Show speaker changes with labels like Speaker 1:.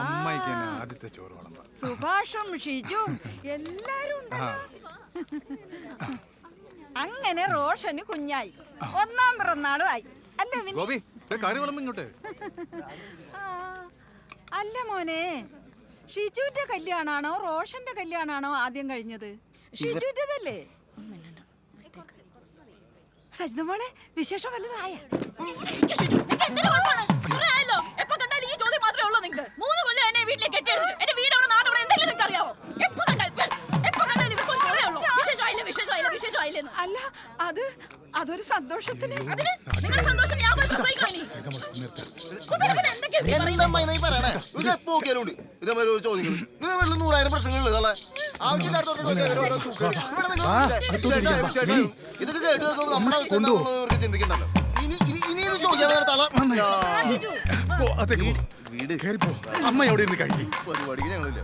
Speaker 1: അമ്മയ്ക്ക് ആദ്യത്തെ ചോറ് വിളമ്പ.
Speaker 2: സുഭാഷും ഷിജും എല്ലാരും അങ്ങനെ റോഷന് കുഞ്ഞായി, ഒന്നാം പിറന്നാളും ആയി. അല്ലേ
Speaker 1: ഗോപി, കാര്യം വിളമ്പ ഇങ്ങോട്ട്.
Speaker 2: അല്ല മോനെ, ഷിജുവിന്റെ കല്യാണാണോ റോഷന്റെ കല്യാണാണോ ആദ്യം കഴിഞ്ഞത്? ഷിജുവിന്റെതല്ലേ? സജിത മോളെ, വിശേഷം വല്ലതായ? അല്ല, അതൊരു സന്തോഷത്തിന്.
Speaker 3: ചിന്തിക്കണ്ടല്ലോ.
Speaker 1: അമ്മ എവിടെ ഇരുന്ന് കഴിക്കും?
Speaker 3: പരിപാടിക്ക് ഞങ്ങളില്ല.